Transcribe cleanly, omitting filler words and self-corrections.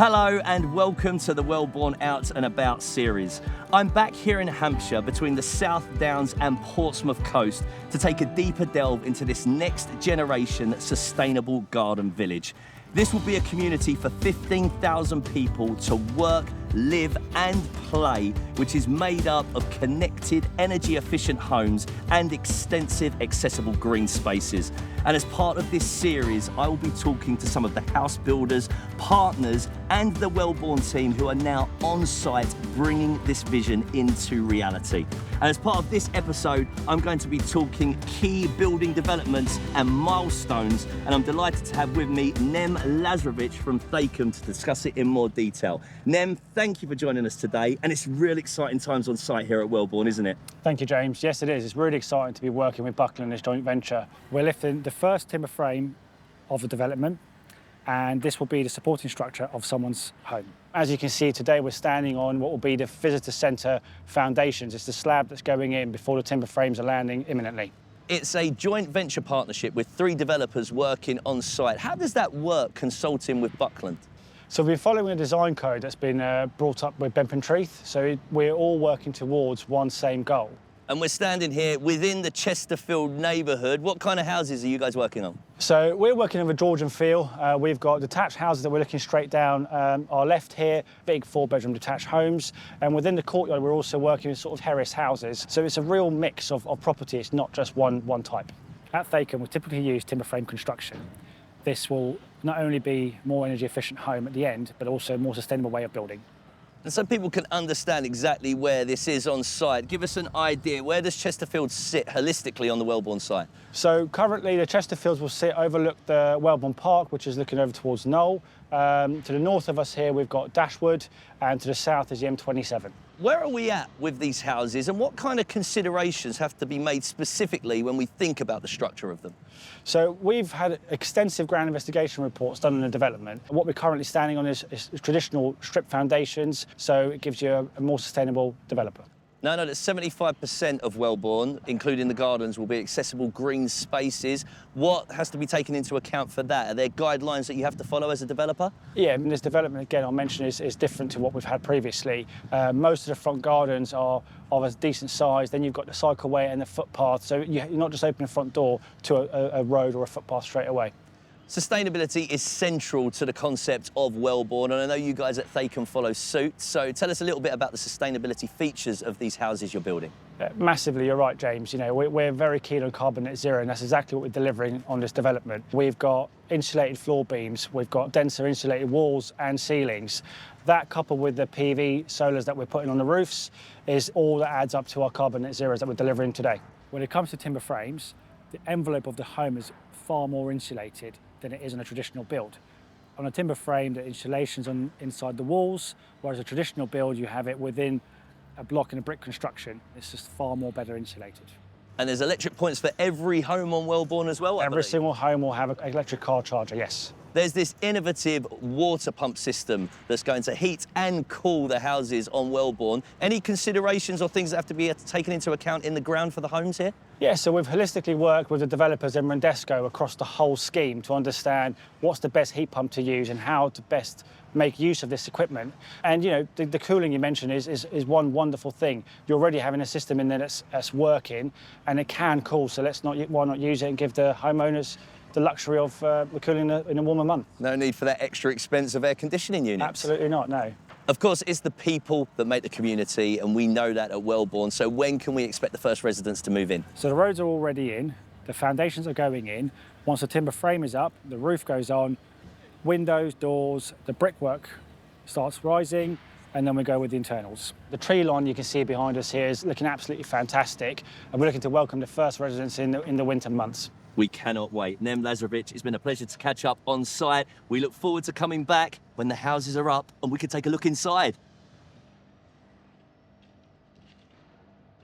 Hello and welcome to the Welborne Out and About series. I'm back here in Hampshire between the South Downs and Portsmouth coast to take a deeper delve into this next generation sustainable garden village. This will be a community for 15,000 people to work, live and play, which is made up of connected, energy-efficient homes and extensive accessible green spaces. And as part of this series, I will be talking to some of the house builders, partners and the Welborne team who are now on site bringing this vision into reality. And as part of this episode, I'm going to be talking key building developments and milestones, and I'm delighted to have with me Nem Lazarevic from Thakeham to discuss it in more detail. Nem, thank you for joining us today, and it's really exciting times on site here at Welborne, isn't it? Thank you, James. Yes, it is. It's really exciting to be working with Buckland in this joint venture. We're lifting the first timber frame of the development, and this will be the supporting structure of someone's home. As you can see today, we're standing on what will be the visitor centre foundations. It's the slab that's going in before the timber frames are landing imminently. It's a joint venture partnership with 3 developers working on site. How does that work, consulting with Buckland? So we're following a design code that's been brought up with Pentreath, so we're all working towards one same goal. And we're standing here within the Chesterfield neighbourhood. What kind of houses are you guys working on? So we're working with a Georgian feel. We've got detached houses that we're looking straight down our left here, big 4-bedroom detached homes. And within the courtyard, we're also working with sort of terrace houses. So it's a real mix of property. It's not just one type. At Thakeham, we typically use timber frame construction. This will not only be more energy efficient home at the end, but also a more sustainable way of building. And so people can understand exactly where this is on site. Give us an idea, where does Chesterfield sit holistically on the Welborne site? So currently the Chesterfields will overlook the Welborne Park, which is looking over towards Knoll. To the north of us here, we've got Dashwood, and to the south is the M27. Where are we at with these houses, and what kind of considerations have to be made specifically when we think about the structure of them? So we've had extensive ground investigation reports done on the development. What we're currently standing on is traditional strip foundations, so it gives you a more sustainable developer. No, that 75% of Welborne, including the gardens, will be accessible green spaces. What has to be taken into account for that? Are there guidelines that you have to follow as a developer? Yeah, and this development, again, I'll mention, is different to what we've had previously. Most of the front gardens are of a decent size. Then you've got the cycleway and the footpath, so you're not just opening a front door to a road or a footpath straight away. Sustainability is central to the concept of Welborne, and I know you guys at Thakeham follow suit. So tell us a little bit about the sustainability features of these houses you're building. Massively, you're right, James. You know, we're very keen on carbon net zero, and that's exactly what we're delivering on this development. We've got insulated floor beams, we've got denser insulated walls and ceilings. That, coupled with the PV solars that we're putting on the roofs, is all that adds up to our carbon net zeros that we're delivering today. When it comes to timber frames, the envelope of the home is far more insulated than it is on a traditional build. On a timber frame, the insulation's inside the walls, whereas a traditional build, you have it within a block in a brick construction. It's just far more better insulated. And there's electric points for every home on Welborne as well, I Every believe. single home will have an electric car charger, yes. There's this innovative water pump system that's going to heat and cool the houses on Welborne. Any considerations or things that have to be taken into account in the ground for the homes here? Yeah, so we've holistically worked with the developers in Rendesco across the whole scheme to understand what's the best heat pump to use and how to best make use of this equipment. And, you know, the cooling you mentioned is one wonderful thing. You're already having a system in there that's working, and it can cool, so why not use it and give the homeowners the luxury of the cooling in a warmer month. No need for that extra expense of air conditioning units. Absolutely not, no. Of course, it's the people that make the community, and we know that at Welborne. So when can we expect the first residents to move in? So the roads are already in, the foundations are going in. Once the timber frame is up, the roof goes on, windows, doors, the brickwork starts rising, and then we go with the internals. The tree line you can see behind us here is looking absolutely fantastic, and we're looking to welcome the first residents in the winter months. We cannot wait. Nem Lazarevic, it's been a pleasure to catch up on site. We look forward to coming back when the houses are up and we can take a look inside.